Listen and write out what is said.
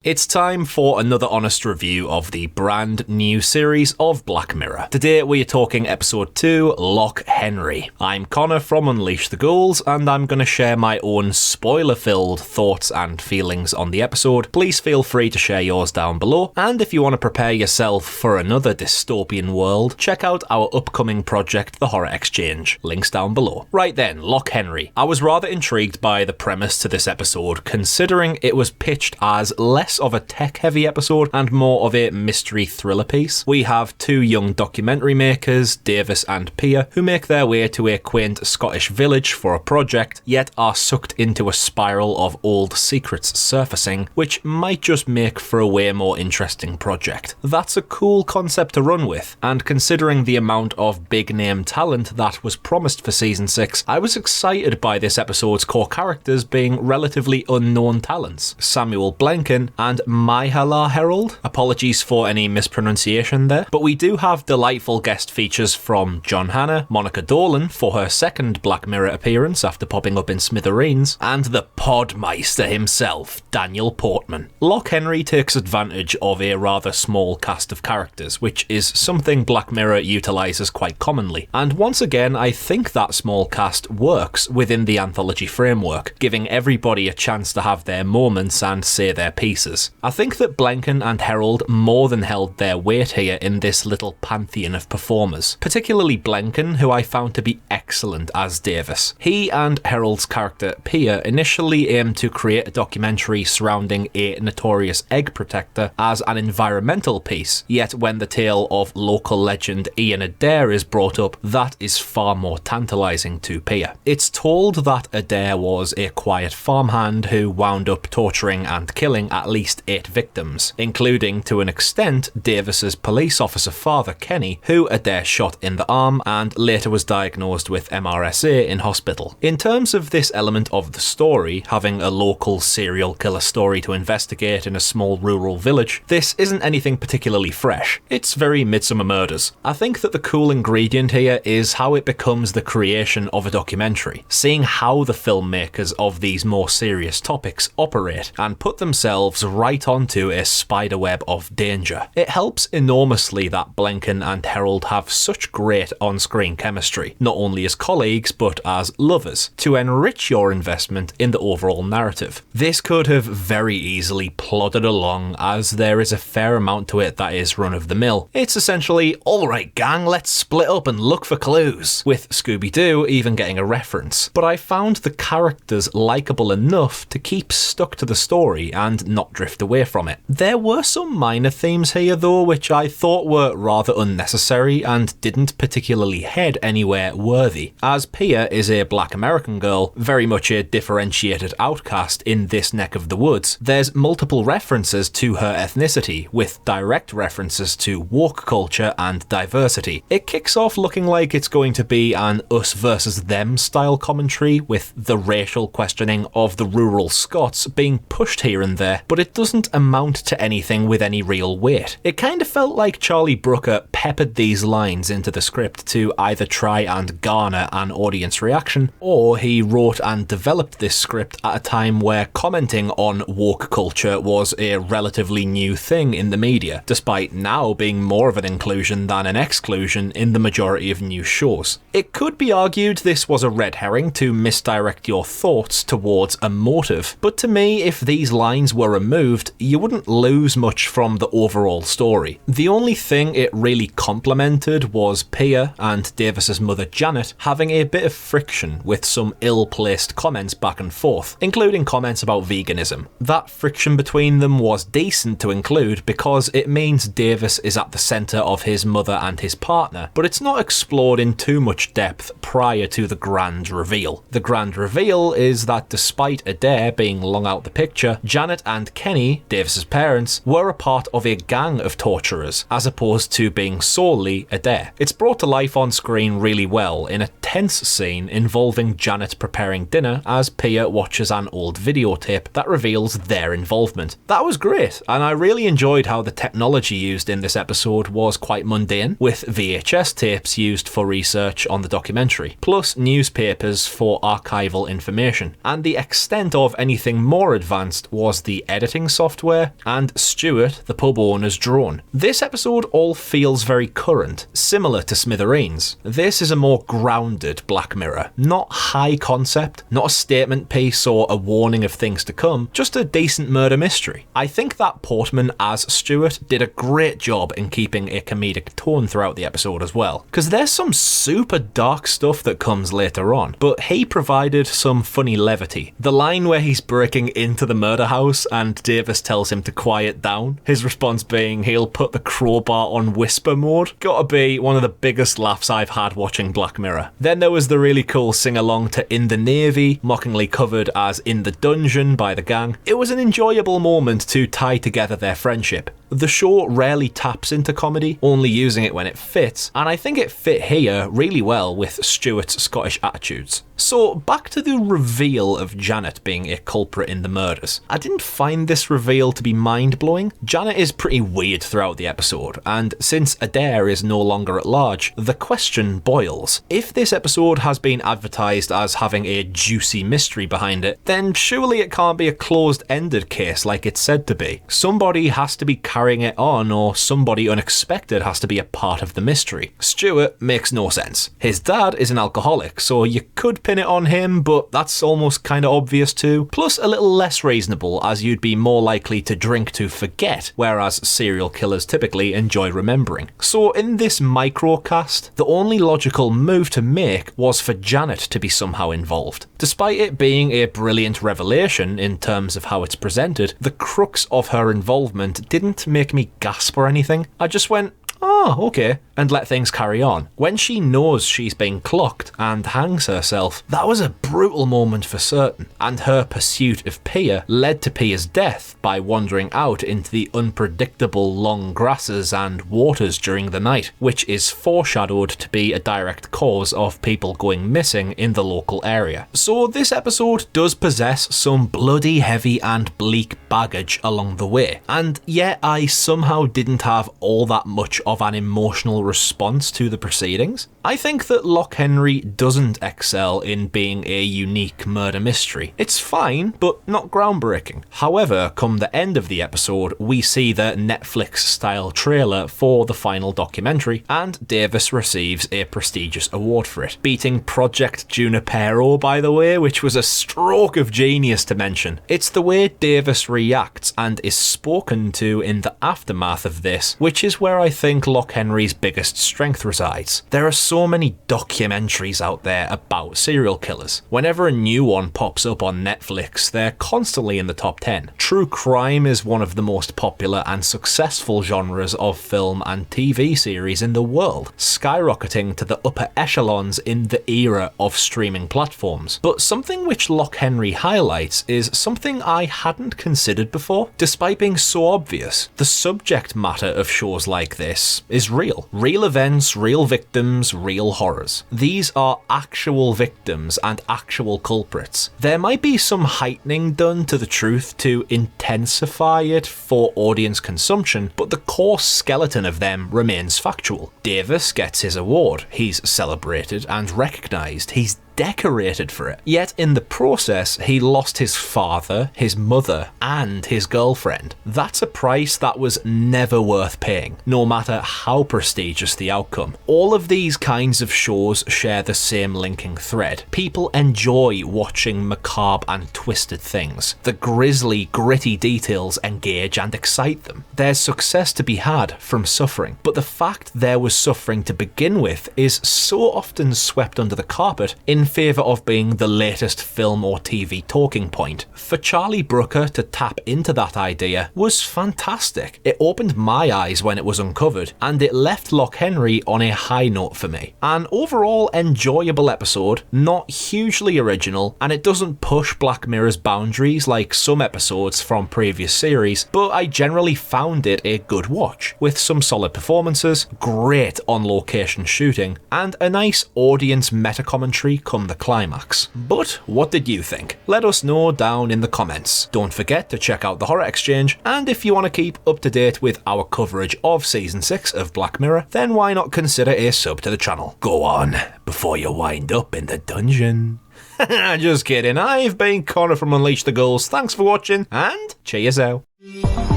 It's time for another honest review of the brand new series of Black Mirror. Today we are talking episode 2, Loch Henry. I'm Connor from Unleash the Ghouls, and I'm going to share my own spoiler-filled thoughts and feelings on the episode. Please feel free to share yours down below, and if you want to prepare yourself for another dystopian world, check out our upcoming project, The Horror Exchange. Links down below. Right then, Loch Henry. I was rather intrigued by the premise to this episode, considering it was pitched as less of a tech-heavy episode and more of a mystery thriller piece. We have two young documentary makers, Davis and Pia, who make their way to a quaint Scottish village for a project, yet are sucked into a spiral of old secrets surfacing, which might just make for a way more interesting project. That's a cool concept to run with, and considering the amount of big-name talent that was promised for Season 6, I was excited by this episode's core characters being relatively unknown talents. Samuel Blenkin and Myha'la Herrold. Apologies for any mispronunciation there, but we do have delightful guest features from John Hannah, Monica Dolan for her second Black Mirror appearance after popping up in Smithereens, and the Podmeister himself, Daniel Portman. Loch Henry takes advantage of a rather small cast of characters, which is something Black Mirror utilises quite commonly, and once again I think that small cast works within the anthology framework, giving everybody a chance to have their moments and say their pieces. I think that Blenkin and Herrold more than held their weight here in this little pantheon of performers, particularly Blenkin, who I found to be excellent as Davis. He and Herrold's character Pia initially aimed to create a documentary surrounding a notorious egg protector as an environmental piece, yet when the tale of local legend Ian Adair is brought up, that is far more tantalising to Pia. It's told that Adair was a quiet farmhand who wound up torturing and killing at least 8 victims, including to an extent Davis's police officer father Kenny, who Adair shot in the arm and later was diagnosed with MRSA in hospital. In terms of this element of the story, having a local serial killer story to investigate in a small rural village, this isn't anything particularly fresh. It's very Midsummer Murders. I think that the cool ingredient here is how it becomes the creation of a documentary, seeing how the filmmakers of these more serious topics operate and put themselves right onto a spiderweb of danger. It helps enormously that Blenkin and Herrold have such great on-screen chemistry, not only as colleagues but as lovers, to enrich your investment in the overall narrative. This could have very easily plodded along, as there is a fair amount to it that is run-of-the-mill. It's essentially, alright gang, let's split up and look for clues, with Scooby-Doo even getting a reference. But I found the characters likeable enough to keep stuck to the story and not drift away from it. There were some minor themes here though, which I thought were rather unnecessary and didn't particularly head anywhere worthy, as Pia is a black American girl, very much a differentiated outcast in this neck of the woods. There's multiple references to her ethnicity, with direct references to woke culture and diversity. It kicks off looking like it's going to be an us versus them style commentary, with the racial questioning of the rural Scots being pushed here and there, but it doesn't amount to anything with any real weight. It kind of felt like Charlie Brooker peppered these lines into the script to either try and garner an audience reaction, or he wrote and developed this script at a time where commenting on woke culture was a relatively new thing in the media, despite now being more of an inclusion than an exclusion in the majority of news shows. It could be argued this was a red herring to misdirect your thoughts towards a motive, but to me, if these lines were removed, you wouldn't lose much from the overall story. The only thing it really complemented was Pia and Davis's mother Janet having a bit of friction with some ill-placed comments back and forth, including comments about veganism. That friction between them was decent to include because it means Davis is at the centre of his mother and his partner, but it's not explored in too much depth prior to the grand reveal. The grand reveal is that despite Adair being long out the picture, Janet and Kenny, Davis's parents, were a part of a gang of torturers, as opposed to being solely Adair. It's brought to life on screen really well in a tense scene involving Janet preparing dinner as Pia watches an old videotape that reveals their involvement. That was great, and I really enjoyed how the technology used in this episode was quite mundane, with VHS tapes used for research on the documentary, plus newspapers for archival information, and the extent of anything more advanced was the editing writing software, and Stuart, the pub owner's drone. This episode all feels very current, similar to Smithereens. This is a more grounded Black Mirror, not high concept, not a statement piece or a warning of things to come, just a decent murder mystery. I think that Portman as Stuart did a great job in keeping a comedic tone throughout the episode as well, because there's some super dark stuff that comes later on, but he provided some funny levity. The line where he's breaking into the murder house and Davis tells him to quiet down, his response being he'll put the crowbar on whisper mode, gotta be one of the biggest laughs I've had watching Black Mirror. Then there was the really cool sing-along to In the Navy, mockingly covered as In the Dungeon by the gang. It was an enjoyable moment to tie together their friendship. The show rarely taps into comedy, only using it when it fits, and I think it fit here really well with Stuart's Scottish attitudes. So back to the reveal of Janet being a culprit in the murders. I didn't find this reveal to be mind-blowing. Janet is pretty weird throughout the episode, and since Adair is no longer at large, the question boils. If this episode has been advertised as having a juicy mystery behind it, then surely it can't be a closed-ended case like it's said to be. Somebody has to be carrying it on, or somebody unexpected has to be a part of the mystery. Stuart makes no sense. His dad is an alcoholic, so you could pin it on him, but that's almost kind of obvious too. Plus a little less reasonable, as you'd be more likely to drink to forget, whereas serial killers typically enjoy remembering. So in this microcast, the only logical move to make was for Janet to be somehow involved. Despite it being a brilliant revelation in terms of how it's presented, the crux of her involvement didn't make me gasp or anything. I just went, oh, okay, and let things carry on. When she knows she's been clocked and hangs herself, that was a brutal moment for certain, and her pursuit of Pia led to Pia'S death by wandering out into the unpredictable long grasses and waters during the night, which is foreshadowed to be a direct cause of people going missing in the local area. So this episode does possess some bloody heavy and bleak baggage along the way, and yet I somehow didn't have all that much of an emotional response to the proceedings. I think that Loch Henry doesn't excel in being a unique murder mystery. It's fine, but not groundbreaking. However, come the end of the episode, we see the Netflix-style trailer for the final documentary, and Davis receives a prestigious award for it, beating Project Junipero, by the way, which was a stroke of genius to mention. It's the way Davis reacts and is spoken to in the aftermath of this, which is where I think Loch Henry's biggest strength resides. There are so many documentaries out there about serial killers. Whenever a new one pops up on Netflix, they're constantly in the top 10. True crime is one of the most popular and successful genres of film and TV series in the world, skyrocketing to the upper echelons in the era of streaming platforms. But something which Loch Henry highlights is something I hadn't considered before. Despite being so obvious, the subject matter of shows like this is real. Real events, real victims, real horrors. These are actual victims and actual culprits. There might be some heightening done to the truth to intensify it for audience consumption, but the core skeleton of them remains factual. Davis gets his award, he's celebrated and recognised, he's decorated for it. Yet in the process, he lost his father, his mother, and his girlfriend. That's a price that was never worth paying, no matter how prestigious the outcome. All of these kinds of shows share the same linking thread. People enjoy watching macabre and twisted things. The grisly, gritty details engage and excite them. There's success to be had from suffering, but the fact there was suffering to begin with is so often swept under the carpet in favour of being the latest film or TV talking point. For Charlie Brooker to tap into that idea was fantastic. It opened my eyes when it was uncovered, and it left Loch Henry on a high note for me. An overall enjoyable episode, not hugely original, and it doesn't push Black Mirror's boundaries like some episodes from previous series, but I generally found it a good watch, with some solid performances, great on-location shooting, and a nice audience meta-commentary come the climax. But what did you think? Let us know down in the comments. Don't forget to check out the Horror Exchange, and if you want to keep up to date with our coverage of Season 6 of Black Mirror, then why not consider a sub to the channel? Go on, before you wind up in the dungeon. Just kidding, I've been Connor from Unleash the Ghouls, thanks for watching, and cheers out. you.